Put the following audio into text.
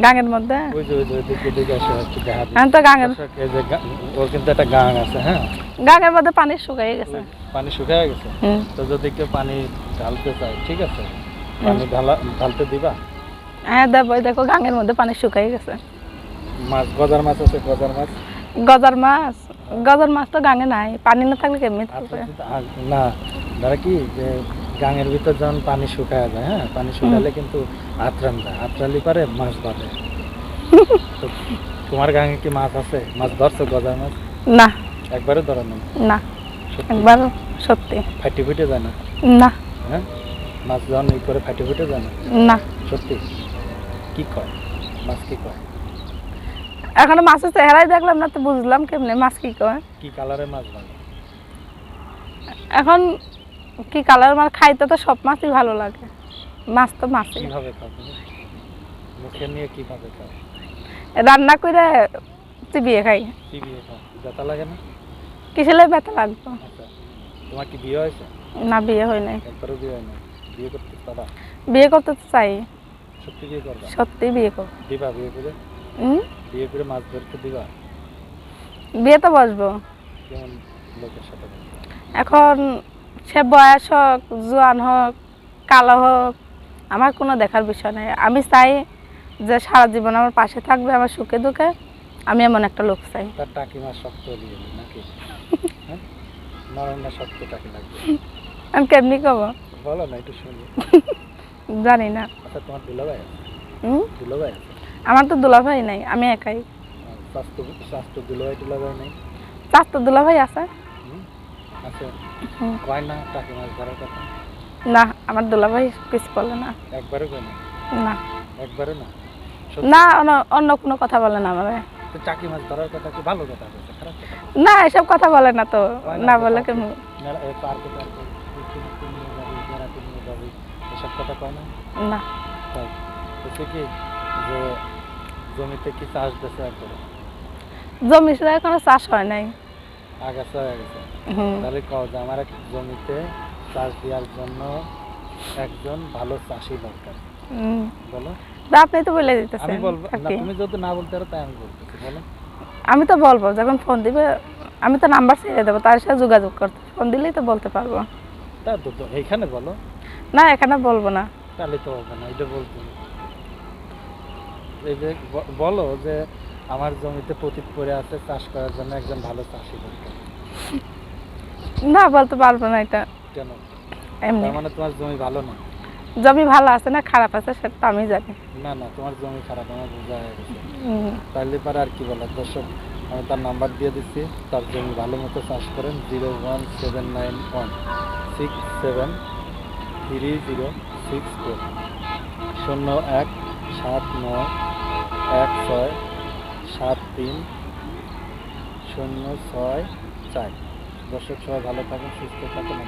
গাঙের মধ্যে ওই যে ওইদিকে আসে একটু দেখা দিই। এখন তো গাঙের এই যে ওর কিন্তু একটা গাং আছে, হ্যাঁ, গাঙের মধ্যে পানি শুকিয়ে গেছে। পানি শুকিয়ে গেছে। তো যদি কেউ পানি ঢালতে চায়, ঠিক আছে, পানি ঢালতে দিবা? হ্যাঁ দেবো, দেখো গাঙের মধ্যে পানি শুকিয়ে গেছে। মাছ, গজার মাছ আছে, গজার মাছ। গজার মাছ তো গাঙে নাই, পানি না থাকলে কেমনি থাকবে? না, ধরো কি যে গাঙের ভিতর যখন পানি শুকায় যায়, হ্যাঁ, পানি শুকালে কিন্তু আত্রান যায়, আত্রালি পারে মাছ বাঁধে। তো তোমার গাঙে কি মাছ আছে? মাছ ধরছো গজার মাছ? না, একবারে ধরো না? না, একবার সত্যি ফাটি ফুটে যায় না? না, হ্যাঁ, মাছ যখন ই করে ফাটি ফুটে যায় না? না। সত্যি? কি কয় মাছ, কি কয়? এখন মাছের চেহারাই দেখলাম না, তো বুঝলাম কেমনে মাছ কি কয়। কি কালারের মাছ ভালো? এখন কি কালার মাছ খাইতে তো সব মাছই ভালো লাগে, মাছ তো মাছই। কিভাবে খাও তুমি? মুখে নিয়ে কিভাবে খাও? রান্না করে চিবিয়ে খাই। চিবিয়ে খাও? ব্যথা লাগে না? কিসেলে ব্যথা লাগবে? আচ্ছা, তোমার কি বিয়ে হয়েছে? না, বিয়ে হয় নাই। একবারও বিয়ে হয় না? বিয়ে করতে পারা? বিয়ে করতে তো চাই। সত্যি বিয়ে করবা? সত্যি বিয়ে করব। দিবা বিয়ে করে? বিয়ে করে মাছ ধরতে দিবা? বিয়ে তো বসবো। কেমন লোকের সাথে? এখন সে বয়স হোক, জোয়ান হোক, কালো হোক, আমার কোনো দেখার বিষয় নেই। আমি চাই যে সারা জীবন আমার পাশে থাকবে, আমার সুখে দুঃখে। আমি এমন একটা লোক চাই। তার টাকি মাছ শক্ত দিয়ে নাকি? হ্যাঁ, নরম না শক্ত টাকি লাগবে? আমি কেমনি কব? বলো না, একটু শুনি। জানি না। আচ্ছা, তোমার দুলাভাই আছে? দুলাভাই আছে? আমার তো দুলাভাই নাই, আমি একাই। স্বাস্থ্য দুলাভাই টুলাভাই নেই? চাচতো দুলাভাই আছে। আছে? কয় না টাকি মাছ ধরার কথা? না, আমার দুলাভাই কিছু বলে না। একবারও কয় না? না, একবারও না? না, অন্য কোনো কথা বলে না আমার। তো টাকি মাছ ধরার কথা কি ভালো কথা বলছে, খারাপ কথা? না, এসব কথা বলে না তো। না বলে কেমন? পার্কে পার্কে বেড়াতে নিয়ে যাবি, এসব কথা কয় না? না। তাই হচ্ছে কি যে জমিতে কি চাষ দিয়েছে একবারে? জমি এখনো চাষ হয় নাই। আগাছা হয়ে গেছে? তাহলে কও যে আমার এক জমিতে চাষ দেওয়ার জন্য একজন ভালো চাষি দরকার, বলো। আপনি তো বলে দিতেছেন। আমি বলবো না, তুমি যদি না বলতে পারো তাই আমি বলতেছি, বলো। আমি তো বলবো, যখন ফোন দিবে আমি তো নাম্বার ছেড়ে দেবো, তার সাথে যোগাযোগ করতে। ফোন দিলেই তো বলতে পারবো। তা তো এইখানে বলো। না, এখানে বলবো না। তাহলে তো হবে না, এটা বলতে এই যে বলো যে আমার জমিতে পতিত পড়ে আছে, চাষ করার জন্য একজন ভালো চাষি দরকার। না, বলতে পারবো না এটা। কেন? এমনি। তার মানে তোমার জমি ভালো না? জমি ভালো আছে না খারাপ আছে সেটা তো আমি জানি। না না, তোমার জমি খারাপ, আমার বোঝা হয়ে গেছে। তাহলে পারে আর কি বলার? দর্শক, আমি তার নাম্বার দিয়ে দিচ্ছি, তার জমি ভালো মতো চাষ করেন। 01791673064 0179167306 4। দর্শক সবাই ভালো থাকুন, সুস্থ থাকুন।